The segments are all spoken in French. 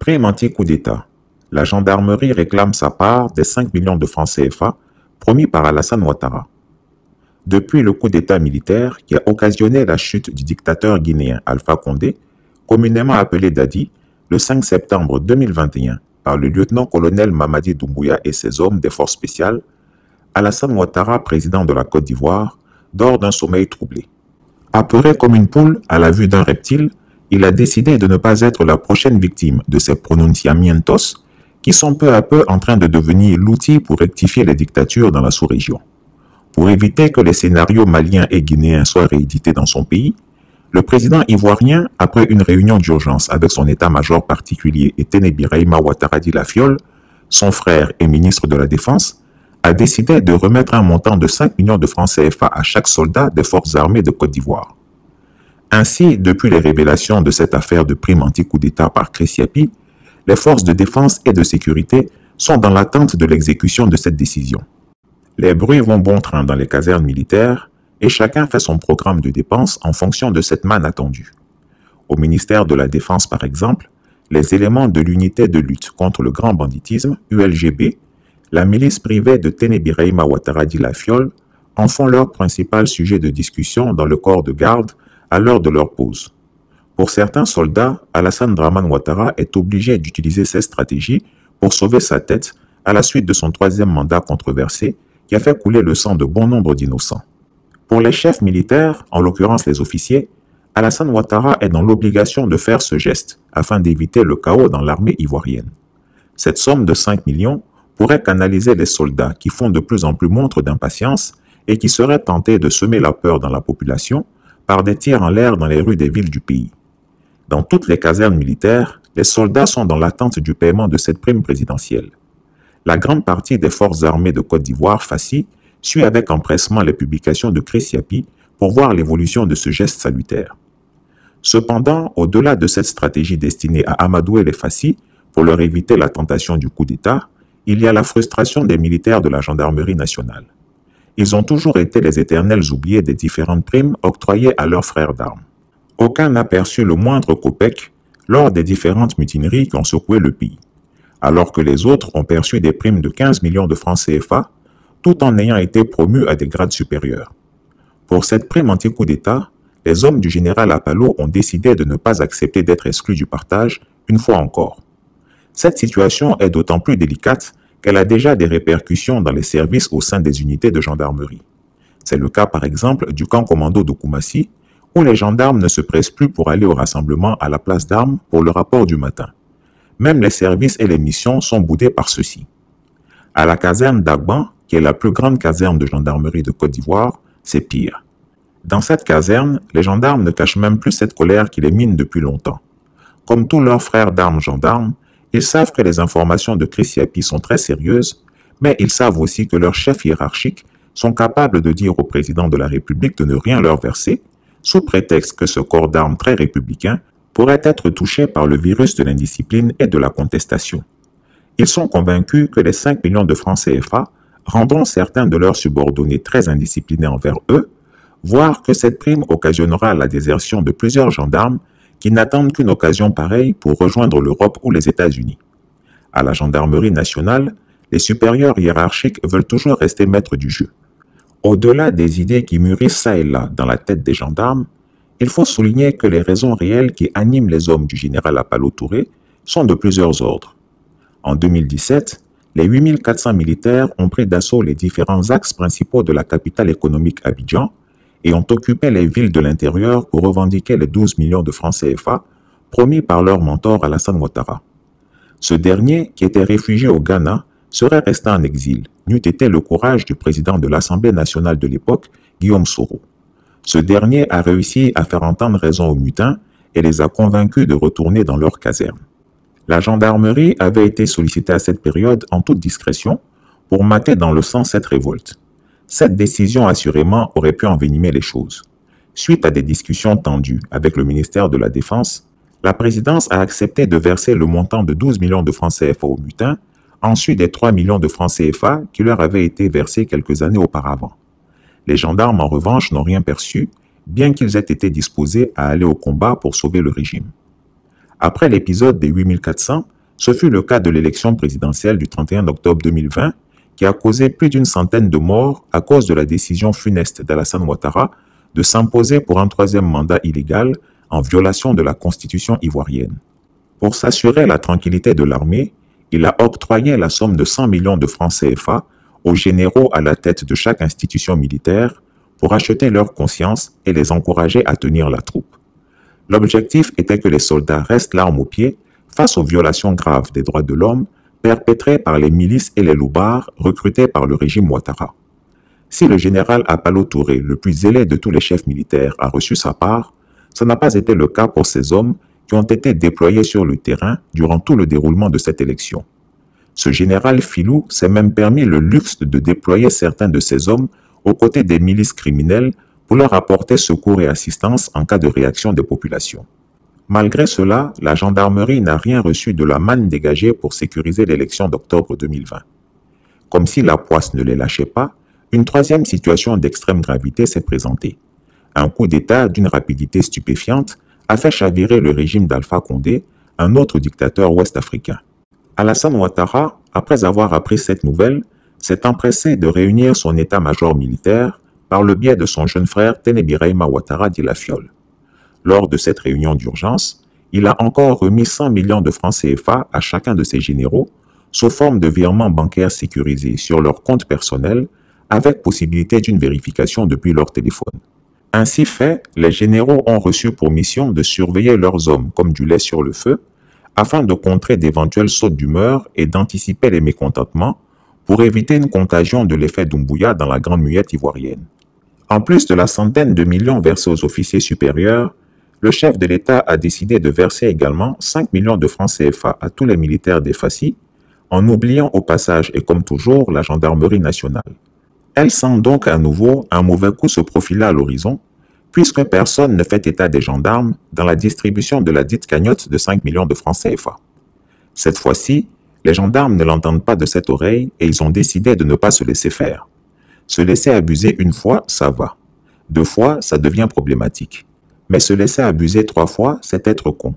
Prime anti-coup d'État. La gendarmerie réclame sa part des 5 millions de francs CFA promis par Alassane Ouattara. Depuis le coup d'État militaire qui a occasionné la chute du dictateur guinéen Alpha Condé, communément appelé Dadi, le 5 septembre 2021 par le lieutenant-colonel Mamadi Doumbouya et ses hommes des forces spéciales, Alassane Ouattara, président de la Côte d'Ivoire, dort d'un sommeil troublé. Apeuré comme une poule à la vue d'un reptile, il a décidé de ne pas être la prochaine victime de ces pronunciamientos qui sont peu à peu en train de devenir l'outil pour rectifier les dictatures dans la sous-région. Pour éviter que les scénarios maliens et guinéens soient réédités dans son pays, le président ivoirien, après une réunion d'urgence avec son état-major particulier et Téné Birahima Ouattara Di Lafiole, son frère et ministre de la Défense, a décidé de remettre un montant de 5 millions de francs CFA à chaque soldat des forces armées de Côte d'Ivoire. Ainsi, depuis les révélations de cette affaire de prime anti-coup d'État par Christiapi, les forces de défense et de sécurité sont dans l'attente de l'exécution de cette décision. Les bruits vont bon train dans les casernes militaires et chacun fait son programme de dépenses en fonction de cette manne attendue. Au ministère de la Défense, par exemple, les éléments de l'unité de lutte contre le grand banditisme, ULGB, la milice privée de Téné Birahima Ouattara Di Lafiole, en font leur principal sujet de discussion dans le corps de garde à l'heure de leur pause. Pour certains soldats, Alassane Dramane Ouattara est obligé d'utiliser ces stratégies pour sauver sa tête à la suite de son troisième mandat controversé qui a fait couler le sang de bon nombre d'innocents. Pour les chefs militaires, en l'occurrence les officiers, Alassane Ouattara est dans l'obligation de faire ce geste afin d'éviter le chaos dans l'armée ivoirienne. Cette somme de 5 millions pourrait canaliser les soldats qui font de plus en plus montre d'impatience et qui seraient tentés de semer la peur dans la population par des tirs en l'air dans les rues des villes du pays. Dans toutes les casernes militaires, les soldats sont dans l'attente du paiement de cette prime présidentielle. La grande partie des forces armées de Côte d'Ivoire, FACI, suit avec empressement les publications de Christiapi pour voir l'évolution de ce geste salutaire. Cependant, au-delà de cette stratégie destinée à amadouer les FACI pour leur éviter la tentation du coup d'État, il y a la frustration des militaires de la gendarmerie nationale. Ils ont toujours été les éternels oubliés des différentes primes octroyées à leurs frères d'armes. Aucun n'a perçu le moindre copec lors des différentes mutineries qui ont secoué le pays, alors que les autres ont perçu des primes de 15 millions de francs CFA, tout en ayant été promus à des grades supérieurs. Pour cette prime anti-coup d'État, les hommes du général Apalo ont décidé de ne pas accepter d'être exclus du partage une fois encore. Cette situation est d'autant plus délicate qu'elle a déjà des répercussions dans les services au sein des unités de gendarmerie. C'est le cas par exemple du camp commando de Koumassi, où les gendarmes ne se pressent plus pour aller au rassemblement à la place d'armes pour le rapport du matin. Même les services et les missions sont boudés par ceux-ci. À la caserne d'Agban, qui est la plus grande caserne de gendarmerie de Côte d'Ivoire, c'est pire. Dans cette caserne, les gendarmes ne cachent même plus cette colère qui les mine depuis longtemps. Comme tous leurs frères d'armes gendarmes, ils savent que les informations de Christiapi sont très sérieuses, mais ils savent aussi que leurs chefs hiérarchiques sont capables de dire au président de la République de ne rien leur verser, sous prétexte que ce corps d'armes très républicain pourrait être touché par le virus de l'indiscipline et de la contestation. Ils sont convaincus que les 5 millions de francs CFA rendront certains de leurs subordonnés très indisciplinés envers eux, voire que cette prime occasionnera la désertion de plusieurs gendarmes qui n'attendent qu'une occasion pareille pour rejoindre l'Europe ou les États-Unis. À la gendarmerie nationale, les supérieurs hiérarchiques veulent toujours rester maîtres du jeu. Au-delà des idées qui mûrissent ça et là dans la tête des gendarmes, il faut souligner que les raisons réelles qui animent les hommes du général Apalo Touré sont de plusieurs ordres. En 2017, les 8400 militaires ont pris d'assaut les différents axes principaux de la capitale économique Abidjan et ont occupé les villes de l'intérieur pour revendiquer les 12 millions de francs CFA promis par leur mentor Alassane Ouattara. Ce dernier, qui était réfugié au Ghana, serait resté en exil, n'eût été le courage du président de l'Assemblée nationale de l'époque, Guillaume Soro. Ce dernier a réussi à faire entendre raison aux mutins et les a convaincus de retourner dans leur caserne. La gendarmerie avait été sollicitée à cette période en toute discrétion pour mater dans le sang cette révolte. Cette décision assurément aurait pu envenimer les choses. Suite à des discussions tendues avec le ministère de la Défense, la présidence a accepté de verser le montant de 12 millions de francs CFA aux mutins, ensuite des 3 millions de francs CFA qui leur avaient été versés quelques années auparavant. Les gendarmes, en revanche, n'ont rien perçu, bien qu'ils aient été disposés à aller au combat pour sauver le régime. Après l'épisode des 8400, ce fut le cas de l'élection présidentielle du 31 octobre 2020 qui a causé plus d'une centaine de morts à cause de la décision funeste d'Alassane Ouattara de s'imposer pour un troisième mandat illégal en violation de la constitution ivoirienne. Pour s'assurer la tranquillité de l'armée, il a octroyé la somme de 100 millions de francs CFA aux généraux à la tête de chaque institution militaire pour acheter leur conscience et les encourager à tenir la troupe. L'objectif était que les soldats restent l'arme au pied face aux violations graves des droits de l'homme perpétrées par les milices et les loubards recrutés par le régime Ouattara. Si le général Apalo Touré, le plus zélé de tous les chefs militaires, a reçu sa part, ce n'a pas été le cas pour ces hommes qui ont été déployés sur le terrain durant tout le déroulement de cette élection. Ce général filou s'est même permis le luxe de déployer certains de ces hommes aux côtés des milices criminelles pour leur apporter secours et assistance en cas de réaction des populations. Malgré cela, la gendarmerie n'a rien reçu de la manne dégagée pour sécuriser l'élection d'octobre 2020. Comme si la poisse ne les lâchait pas, une troisième situation d'extrême gravité s'est présentée. Un coup d'État d'une rapidité stupéfiante a fait chavirer le régime d'Alpha Condé, un autre dictateur ouest-africain. Alassane Ouattara, après avoir appris cette nouvelle, s'est empressé de réunir son état-major militaire par le biais de son jeune frère Téné-Birahima Ouattara dit la Fiole. Lors de cette réunion d'urgence, il a encore remis 100 millions de francs CFA à chacun de ses généraux sous forme de virements bancaires sécurisés sur leur compte personnel avec possibilité d'une vérification depuis leur téléphone. Ainsi fait, les généraux ont reçu pour mission de surveiller leurs hommes comme du lait sur le feu afin de contrer d'éventuelles sautes d'humeur et d'anticiper les mécontentements pour éviter une contagion de l'effet Doumbouya dans la Grande Muette ivoirienne. En plus de la centaine de millions versés aux officiers supérieurs, le chef de l'État a décidé de verser également 5 millions de francs CFA à tous les militaires des FACI, en oubliant au passage et comme toujours la gendarmerie nationale. Elle sent donc à nouveau un mauvais coup se profiler à l'horizon, puisque personne ne fait état des gendarmes dans la distribution de la dite cagnotte de 5 millions de francs CFA. Cette fois-ci, les gendarmes ne l'entendent pas de cette oreille et ils ont décidé de ne pas se laisser faire. Se laisser abuser une fois, ça va. 2 fois, ça devient problématique. Mais se laisser abuser 3 fois, c'est être con.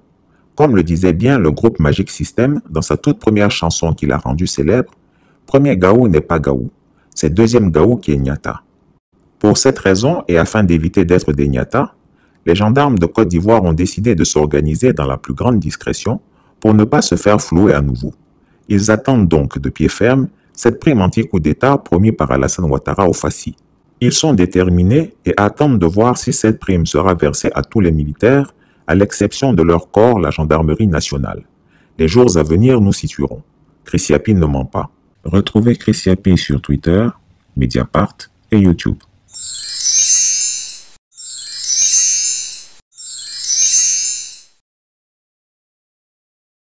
Comme le disait bien le groupe Magic System dans sa toute première chanson qu'il a rendue célèbre, « Premier Gaou n'est pas Gaou, c'est deuxième Gaou qui est Nyata ». Pour cette raison et afin d'éviter d'être des Nyata, les gendarmes de Côte d'Ivoire ont décidé de s'organiser dans la plus grande discrétion pour ne pas se faire flouer à nouveau. Ils attendent donc de pied ferme cette prime anti-coup d'État promise par Alassane Ouattara au FACI. Ils sont déterminés et attendent de voir si cette prime sera versée à tous les militaires, à l'exception de leur corps, la gendarmerie nationale. Les jours à venir nous situeront. Chris Yapi ne ment pas. Retrouvez Chris Yapi sur Twitter, Mediapart et YouTube.